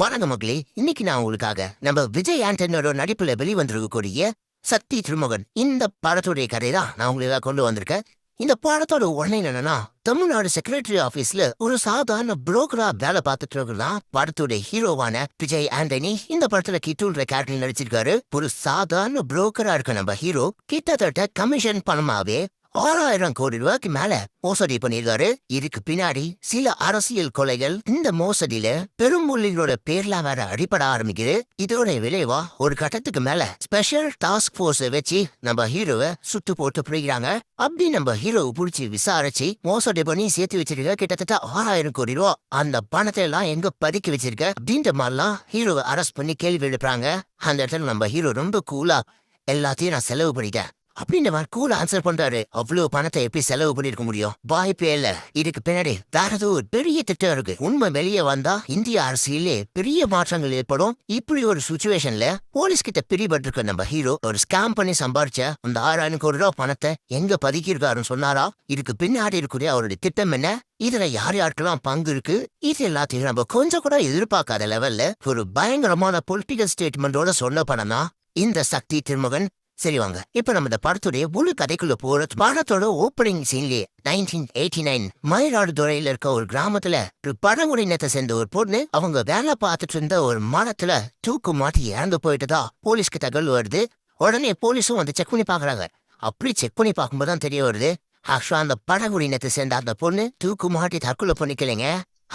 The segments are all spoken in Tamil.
வணக்கம் மக்களே, இன்னைக்கு நான் உங்களுக்காக நம்ம விஜய் ஆண்டனியோட நடிப்புல வெளிவந்திருக்கக்கூடிய சக்தி திருமகன் இந்த படத்துடைய கதை தான் நான் உங்களுக்காக கொண்டு வந்திருக்கேன். இந்த படத்தோட உடனே என்னன்னா, தமிழ்நாடு செக்ரட்டரி ஆபீஸ்ல ஒரு சாதாரண புரோக்கரா வேலை பார்த்துட்டு இருக்கிறதான் படத்துடைய ஹீரோவான விஜய் ஆண்டனி இந்த படத்துல கிட்டுன்ற கேரக்டர் நடிச்சிருக்காரு. ஒரு சாதாரண புரோக்கரா இருக்க நம்ம ஹீரோ கிட்டத்தட்ட கமிஷன் பணமாவே 6,000 கோடி ரூபாய்க்கு மேல மோசடி பண்ணிருக்காரு. இதுக்கு பின்னாடி சில அரசியல் கொலைகள், இந்த மோசடியில பெரும்புள்ளிகளோட பேர்லாம் வேற அடிப்பட ஆரம்பிக்குது. இதோட விளைவா ஒரு கட்டத்துக்கு மேல ஸ்பெஷல் டாஸ்க் போர்ஸை வச்சு நம்ம ஹீரோவை சுட்டு போட்டு பிடிக்கிறாங்க. அப்படி நம்ம ஹீரோவை புடிச்சு விசாரிச்சு மோசடி பண்ணி சேர்த்து வச்சிருக்க கிட்டத்தட்ட 6,000 கோடி ரூபா. அந்த பணத்தை எல்லாம் எங்க பதுக்கி வச்சிருக்க அப்படின்ற மாதிரிலாம் ஹீரோவை அரெஸ்ட் பண்ணி கேள்வி எழுப்புறாங்க. அந்த இடத்துல நம்ம ஹீரோ ரொம்ப கூலா எல்லாத்தையும் நான் செலவு பண்ணிட்டேன் அப்படின்னு மாதிரி கூல ஆன்சர் பண்றாரு. அவ்வளவு பணத்தை எப்படி செலவு பண்ணிருக்க முடியும்? வாய்ப்பே இல்ல. இதுக்கு பின்னாடி வேற ஏதோ ஒரு பெரிய திட்டம் இருக்கு. உண்மை வெளியே வந்தா இந்திய அரசியலே பெரிய மாற்றங்கள் ஏற்படும். இப்படி ஒரு சுச்சுவேஷன்ல போலீஸ் கிட்ட பிடிபட்டிருக்க நம்ம ஹீரோ ஒரு ஸ்கேம் பண்ணி சம்பாரிச்ச அந்த 6,000 கோடி ரூபாய் பணத்தை எங்க பதுக்கியிருக்காருன்னு சொன்னாரா? இதுக்கு பின்னாடி இருக்கக்கூடிய அவருடைய திட்டம் என்ன? இதுல யார் யாருக்கெல்லாம் பங்கு இருக்கு? இது எல்லாத்தையும் நம்ம கொஞ்சம் கூட எதிர்பார்க்காத லெவல்ல ஒரு பயங்கரமான பொலிட்டிக்கல் ஸ்டேட்மெண்டோட சொன்ன படம் தான் இந்த சக்தி திருமகன். சரி வாங்க, இப்ப நம்ம இந்த படத்துடைய முழு கதைக்குள்ள போறது. படத்தோட ஓப்பனிங் சீன்லயே 1989 மயிலாடுதுறையில இருக்க ஒரு கிராமத்துல ஒரு பழங்குடியினத்தை சேர்ந்த ஒரு பொண்ணு அவங்க வேலை பார்த்துட்டு இருந்த ஒரு மரத்துல தூக்கு மாட்டி இறந்து போயிட்டதா போலீஸ்க்கு தகவல் வருது. உடனே போலீஸும் வந்து செக் பண்ணி பாக்குறாங்க. அப்படி செக் பண்ணி பார்க்கும்போதுதான் தெரிய வருது, ஆக்சுவலா அந்த பழங்குடியினத்தை சேர்ந்த அந்த பொண்ணு தூக்கு மாட்டி தற்கொலை பண்ணிக்கலைங்க.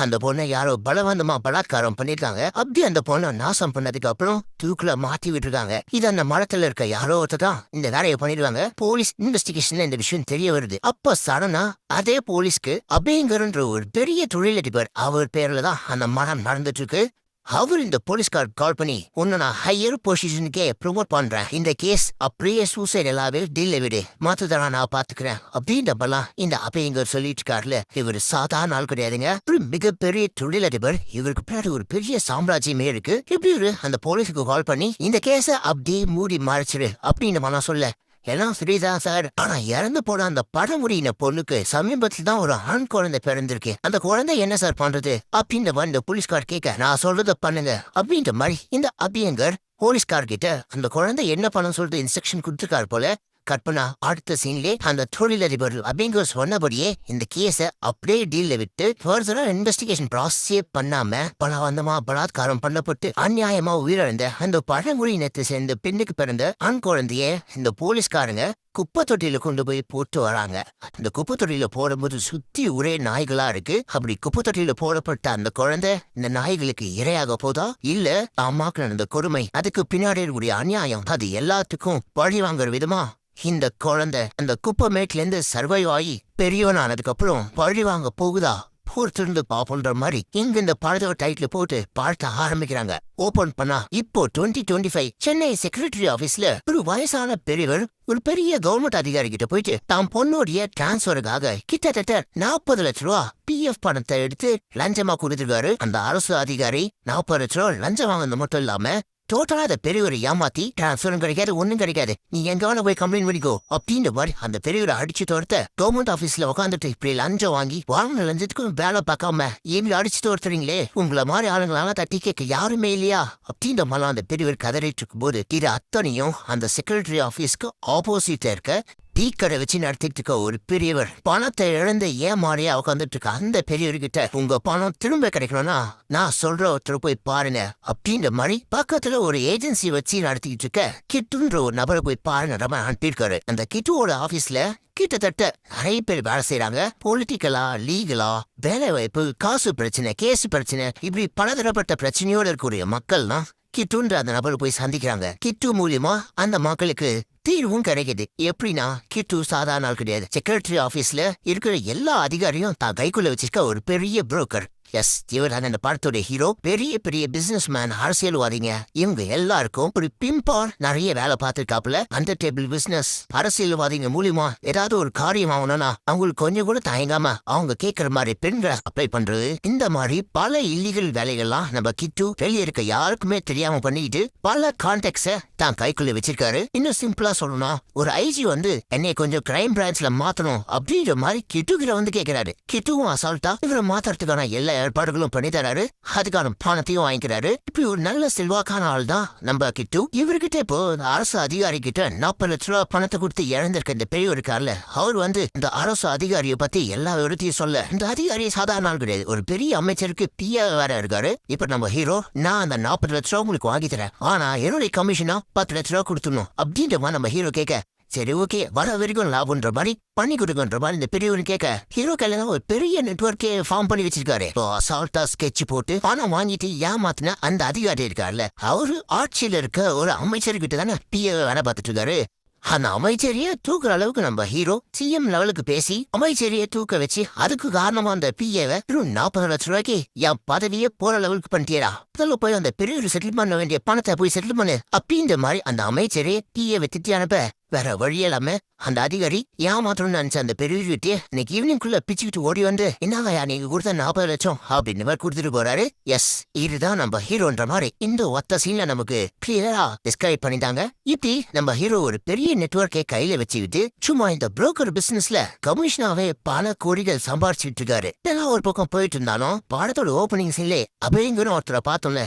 அந்த பொண்ணை யாரோ பலவந்தமா பலாத்காரம் பண்ணிருக்காங்க. அப்படி அந்த பொண்ணை நாசம் பண்ணதுக்கு அப்புறம் தூக்குல மாட்டி விட்டுருக்காங்க. இது அந்த மரத்துல இருக்க யாரோ ஒருத்தான் இந்த வேலையை பண்ணிருக்காங்க. போலீஸ் இன்வெஸ்டிகேஷன்ல இந்த விஷயம் தெரிய வருது. அப்ப சடனா அதே போலீஸ்க்கு அபயங்கர்ன்ற ஒரு பெரிய தொழிலதிபர் அவர் பேர்ல தான் அந்த மரம் நடந்துட்டு இருக்கு. அவர் இந்த போலீஸ்கார் கால் பண்ணி உன்னை நான் ஹையர் பொசிஷனுக்கே ப்ரொமோட் பண்றேன், இந்த கேஸ் அப்படியே சூசைட் எல்லாவே டீல்ல விடு, மத்ததெல்லாம் நான் பாத்துக்கிறேன் அப்படின்றப்பெல்லாம் இந்த அபயங்கர் சொல்லிட்டு இருக்காருல. இவர் சாதாரண ஆள் கிடையாதுங்க, ஒரு மிகப்பெரிய தொழிலதிபர். இவருக்கு பின்னாடி ஒரு பெரிய சாம்ராஜ்யமே இருக்கு. இப்படி ஒரு அந்த போலீஸுக்கு கால் பண்ணி இந்த கேஸ அப்படியே மூடி மறைச்சிரு அப்படின்னு நான் சொல்ல, எல்லாம் சரிதான் சார், ஆனா இறந்து போன அந்த பழங்குடியின பொண்ணுக்கு சமீபத்தில் தான் ஒரு ஆண் குழந்தை பிறந்திருக்கு. அந்த குழந்தை என்ன சார் பண்றது அப்படின்னு இந்த போலீஸ்கார் கேட்க, நான் சொல்றத பண்ணுங்க அப்படின்ற மாதிரி இந்த அபியங்கர் போலீஸ்கார் கிட்ட அந்த குழந்தை என்ன பண்ண சொல்லிட்டு இன்ஸ்ட்ரக்ஷன் கொடுத்துருக்காரு போல. கற்பனா அடுத்த சீன்லே அந்த தொழிலதிபர் அபியங்கர் சொன்னபடியே இந்த கேஸ அப்படியே டீல்ல விட்டு ஃபர்தரா இன்வெஸ்டிகேஷன் ப்ராசஸே பண்ணாம பலவந்தமா பலாத்காரம் பண்ணப்பட்டு அநியாயமா உயிரிழந்த அந்த பழங்குடியினத்தை சேர்ந்த பெண்ணுக்கு பிறந்த ஆண் குழந்தைய இந்த போலீஸ்காரங்க குப்பை தொட்டியில கொண்டு போய் போட்டு வராங்க. இந்த குப்பை தொட்டியில போடும்போது சுத்தி ஒரே நாய்களா இருக்கு. அப்படி குப்பை தொட்டியில போடப்பட்ட அந்த குழந்தை இந்த நாய்களுக்கு இரையாக போதா, இல்ல அம்மாக்கு நடந்த கொடுமை, அதுக்கு பின்னாடி இருக்கக்கூடிய அநியாயம், அது எல்லாத்துக்கும் பழி வாங்குற விதமா இந்த குழந்தை அந்த குப்பை மேட்ல இருந்து சர்வைவ் ஆகி பெரியவன் ஆனதுக்கு அப்புறம் பழி வாங்க போகுதா பொறுத்திருந்து பாப்போன்ற மாதிரி இங்க இந்த படத்தோட டைட்டில் போட்டு பார்த்த ஆரம்பிக்கிறாங்க. ஓபன் பண்ணா இப்போ 2025 சென்னை செக்ரட்டரி ஆபீஸ்ல ஒரு வயசான பெரியவர் ஒரு பெரிய கவர்மெண்ட் அதிகாரி கிட்ட போயிட்டு தாம் பொண்ணுடைய டிரான்ஸ்பருக்காக கிட்டத்தட்ட 40 லட்ச ரூபா PF பணத்தை எடுத்து லஞ்சமா கொடுத்துருக்காரு. அந்த அரசு அதிகாரி 40 லட்ச ரூபா லஞ்சம் வாங்கினது மட்டும் இல்லாம டோட்டலா அதை பெரியவரை ஏமாத்தி டிரான்ஸ்பரும் கிடைக்காது, ஒன்னும் கிடைக்காது, நீ எங்கான போய் கம்ப்ளைண்ட் பண்ணிக்கோ அப்படின்னு மாதிரி அந்த பெரியவரை அடிச்சு தோர்த்த கவர்மெண்ட் ஆபீஸ்ல உட்காந்துட்டு இப்படி லஞ்சம் வாங்கி வாங்கின லஞ்சத்துக்கும் வேலை பார்க்காம ஏன் அடிச்சு தோர்த்துறீங்களே, உங்களை மாதிரி ஆளுங்களால தட்டி கேட்க யாருமே இல்லையா அப்படின்ற மாதிரி அந்த பெரியவர் கதறிட்டு இருக்கும் போது இது அத்தனையும் அந்த செக்ரட்டரி ஆபீஸ்க்கு ஆப்போசிட்ல இருக்க டீ கடை வச்சு நடத்திட்டு இருக்க ஒரு பெரியவர் பணத்தை இழந்து ஏமாறியா உட்காந்துட்டு இருக்க அந்த பெரியவர்கிட்ட உங்க பணம் திரும்ப கிடைக்கணும்னா நான் சொல்ற ஒருத்தர் போய் பாருங்க அப்படின்ற மாதிரி பக்கத்துல ஒரு ஏஜென்சி வச்சு நடத்திக்கிட்டு இருக்க கிட்டுன்ற ஒரு நபரை போய் பாருங்க நம்ம அனுப்பியிருக்காரு. அந்த கிட்டுவோட ஆபீஸ்ல கிட்டத்தட்ட நிறைய பேர் வேலை செய்யறாங்க. பொலிட்டிக்கலா, லீகலா, வேலை வாய்ப்பு, காசு பிரச்சனை, கேஸ் பிரச்சனை, இப்படி பலதரப்பட்ட பிரச்சனையோட இருக்கக்கூடிய மக்கள்னா கிட்டுன்ற அந்த நபர் போய் சந்திக்கிறாங்க. கிட்டு மூலியமா அந்த மக்களுக்கு தீர்வும் கிடைக்குது. எப்படின்னா கிட்டு சாதாரண ஆள் கிடையாது. செக்ரட்டரி ஆபீஸ்ல இருக்கிற எல்லா அதிகாரியும் தான் கைக்குள்ள வச்சிருக்க ஒரு பெரிய புரோக்கர். எஸ், இவர் அந்த படத்தோட ஹீரோ. பெரிய பெரிய பிசினஸ் மேன், அரசியல்வாதிங்க, இவங்க எல்லாருக்கும் ஒரு பிம்பா நிறைய வேலை பார்த்துருக்காப்புல. அந்த டேபிள் பிசினஸ் அரசியல்வாதிங்க மூலியமா ஏதாவது ஒரு காரியம் ஆகணும்னா அவங்களுக்கு கொஞ்சம் கூட தயங்காம அவங்க கேட்கற மாதிரி பெண்களை அப்ளை பண்றது, இந்த மாதிரி பல இல்லீகல் வேலைகள்லாம் நம்ம கிட்டு வெளியே இருக்க யாருக்குமே தெரியாம பண்ணிட்டு பல கான்டாக்ட்ஸ தான் கைக்குள்ள வச்சிருக்காரு. இன்னும் சிம்பிளா சொல்லணும்னா ஒரு ஐஜி வந்து என்னை கொஞ்சம் கிரைம் பிரான்ச்ல மாத்தணும் அப்படின்ற மாதிரி கிட்டுகிட்ட வந்து கேட்கிறாரு. கிட்டுவும் அசால்ட்டா இவரை மாத்துறதுக்கான எல்லா ஏற்பாடுகளும் பண்ணி தராரு, அதுக்கான பணத்தையும் வாங்கிக்கிறாரு. இப்படி ஒரு நல்ல செல்வாக்கான ஆள் தான் நம்ம கிட்டு. இவர்கிட்ட இப்போ அரசு அதிகாரி கிட்ட 40 லட்ச ரூபா பணத்தை கொடுத்து இழந்திருக்க இந்த பெரியவர் இருக்கார்ல, அவர் இந்த அரசு அதிகாரியை பத்தி எல்லா விவரத்தையும் சொல்ல, இந்த அதிகாரி சாதாரண ஆள் கிடையாது, ஒரு பெரிய அமைச்சருக்கு பிஏ வேற இருக்காரு. இப்ப நம்ம ஹீரோ, நான் அந்த 40 லட்ச ரூபா உங்களுக்கு வாங்கி தரேன், ஆனா என்னுடைய கமிஷனா 10 லட்ச ரூபா கொடுத்துடணும் அப்படின்ற மாதிரி நம்ம ஹீரோ கேட்க, சரி ஓகே வர வரைக்கும் லாபம்ன்ற மாதிரி பண்ணி கொடுக்குன்ற மாதிரி இந்த பெரியவரு கேட்க, ஹீரோ கையில ஒரு பெரிய நெட்வொர்க்கே ஃபார்ம் பண்ணி வச்சிருக்காரு. அசால்ட்டா ஸ்கெட்ச் போட்டு பணம் வாங்கிட்டு ஏமாத்தின அந்த அதிகாரி இருக்காருல்ல, அவரு ஆட்சியில இருக்க ஒரு அமைச்சர்கிட்ட தானே பிஏ வேலை பார்த்துட்டு இருக்காரு. அந்த அமைச்சரிய தூக்குற அளவுக்கு நம்ம ஹீரோ சிஎம் லெவலுக்கு பேசி அமைச்சரிய தூக்க வச்சு, அதுக்கு காரணமா அந்த பிஏவை 40 லட்ச ரூபாய்க்கு என் பதவியே போற லெவலுக்கு பண்ணிட்டியடா, அதில் போய் அந்த பெரிய செட்டில் பண்ண வேண்டிய பணத்தை போய் செட்டில் பண்ணு அப்படின்ற மாதிரி அந்த அமைச்சரே பிஏவை திட்டி அனுப்ப, வேற வழி இல்லாம அந்த அதிகாரி ஏமாத்தணும்னு நினைச்ச அந்த பெரியவர்கிட்டே இன்னைக்கு ஈவினிங்குள்ள பிச்சுக்கிட்டு ஓடி வந்து, என்னங்கயா நீங்க கொடுத்த 40 லட்சம் அப்படின்னு மாதிரி கொடுத்துட்டு போறாரு. எஸ், இதுதான் நம்ம ஹீரோன்ற மாதிரி இந்த ஒத்த சீன்ல நமக்கு கிளியரா டிஸ்கிரைப் பண்ணிட்டாங்க. இப்படி நம்ம ஹீரோ ஒரு பெரிய நெட்வொர்க்கை கையில வச்சுக்கிட்டு சும்மா இந்த புரோக்கர் பிசினஸ்ல கமிஷனாவே பல கோடிகள் சம்பாரிச்சுட்டு இருக்காரு. இதெல்லாம் ஒரு பக்கம் போயிட்டு இருந்தாலும் படத்தோட ஓப்பனிங் சீன்ல அப்படிங்கிற ஒருத்தரை பார்த்தோம்ல,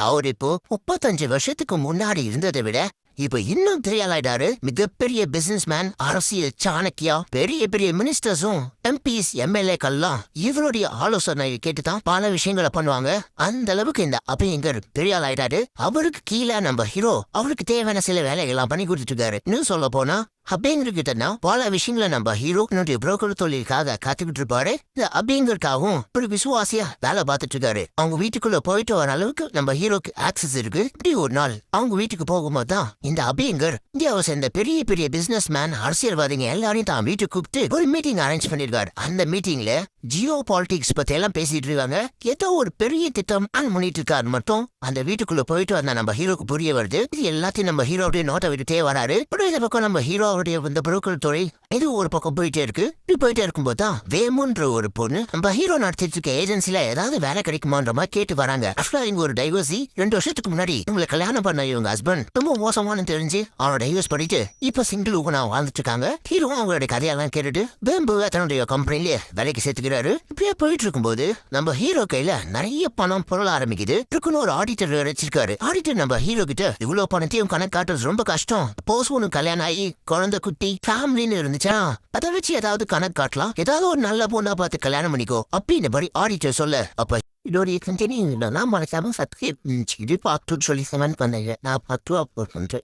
அவர் இப்போ 35 வருஷத்துக்கு முன்னாடி இருந்ததை விட இப்ப இன்னும் தெரியாலாயிட்டாரு. மிகப்பெரிய பிசினஸ் மேன், அரசியல் சாணக்கியா, பெரிய பெரிய மினிஸ்டர்ஸும் எம்பிஸ் எம்எல்ஏக்கள்லாம் இவருடைய ஆலோசனை கேட்டுதான் பல விஷயங்களை பண்ணுவாங்க. அந்த அளவுக்கு இந்த அபியங்கர் பெரிய ஆளாயிட்டாரு. அவருக்கு கீழே நம்ம ஹீரோ அவருக்கு தேவையான சில வேலைகள்லாம் பண்ணி கொடுத்துட்டு இருக்காரு. இன்னும் சொல்ல போனா அப்படிங்கிறதுனா பல விஷயங்களை நம்ம ஹீரோ புரோக்கர் தொழிலுக்காக காத்துக்கிட்டு இருப்பாரு. இந்த அப்படிங்கிறதுக்காகவும் ஒரு விசுவாசியா வேலை பார்த்துட்டு இருக்காரு. அவங்க வீட்டுக்குள்ள போயிட்டு வர அளவுக்கு நம்ம ஹீரோக்கு ஆக்சஸ் இருக்கு. இப்படி ஒரு நாள் அவங்க வீட்டுக்கு போகும்போது தான் இந்த அபியங்கர் இந்தியாவை சேர்ந்த பெரிய பெரிய பிசினஸ் மேன், அரசியல்வாதிங்க எல்லாரையும் தான் வீட்டுக்கு கூப்பிட்டு ஒரு மீட்டிங் அரேஞ்ச் பண்ணிருக்காரு. அந்த மீட்டிங்ல ஜியோ பாலிடிக்ஸ் பத்தி எல்லாம் பேசிட்டு இருக்காங்க. ஏதோ ஒரு பெரிய திட்டம் பண்ணிட்டு இருக்காரு. மட்டும் அந்த வீட்டுக்குள்ள போயிட்டு வந்த நம்ம ஹீரோக்கு புரிய வருது. இது எல்லாத்தையும் நம்ம ஹீரோடைய நோட்டை விட்டுட்டே வராரு. இந்த பக்கம் நம்ம ஹீரோ இந்த புரோக்கர் தொழில் இது ஒரு பக்கம் போயிட்டே இருக்கு. இப்படி போயிட்டே இருக்கும்போது தான் வேமுன்ற ஒரு பொண்ணு நம்ம ஹீரோ நடத்திட்டு இருக்க ஏஜென்சில ஏதாவது வேலை கிடைக்குமான்ற மாதிரி கேட்டு வராங்க. ஆக்சுவலா இங்க ஒரு டைவர்சி 2 வருஷத்துக்கு முன்னாடி இவங்களை கல்யாணம் பண்ண இவங்க ஹஸ்பண்ட் ரொம்ப மோசமான தெரிஞ்சு அவனோட டைவர்ஸ் பண்ணிட்டு இப்ப சிங்கிள் ஊனா வாழ்ந்துட்டு இருக்காங்க. ஹீரோ அவங்களுடைய கதையெல்லாம் கேட்டுட்டு வேம்பு தன்னுடைய கம்பெனிலே வேலைக்கு சேர்த்துக்கிறாரு. இப்படியே போயிட்டு இருக்கும்போது நம்ம ஹீரோ கையில நிறைய பணம் பொருள ஆரம்பிக்குது. இருக்குன்னு ஒரு ஆடிட்டர் வச்சிருக்காரு. ஆடிட்டர் நம்ம ஹீரோ கிட்ட இவ்வளவு பணத்தையும் கணக்கு காட்டுறது ரொம்ப கஷ்டம், போஸ் ஒண்ணு கல்யாணம் ஆகி குழந்தை குட்டி ஃபேமிலின்னு இருந்துச்சா, அதை வச்சு ஏதாவது கணக்கு காட்டலாம், ஏதாவது ஒரு நல்ல பொண்ணா பார்த்து கல்யாணம் பண்ணிக்கோ அப்படின்னு படி ஆடிட்டர் சொல்ல, அப்ப இதோடைய கண்டினியூ நான் மறக்காம சப்ஸ்கிரைப் பார்த்து சொல்லி செவன் பண்ணேன். நான் 10 ரூபா போட்டு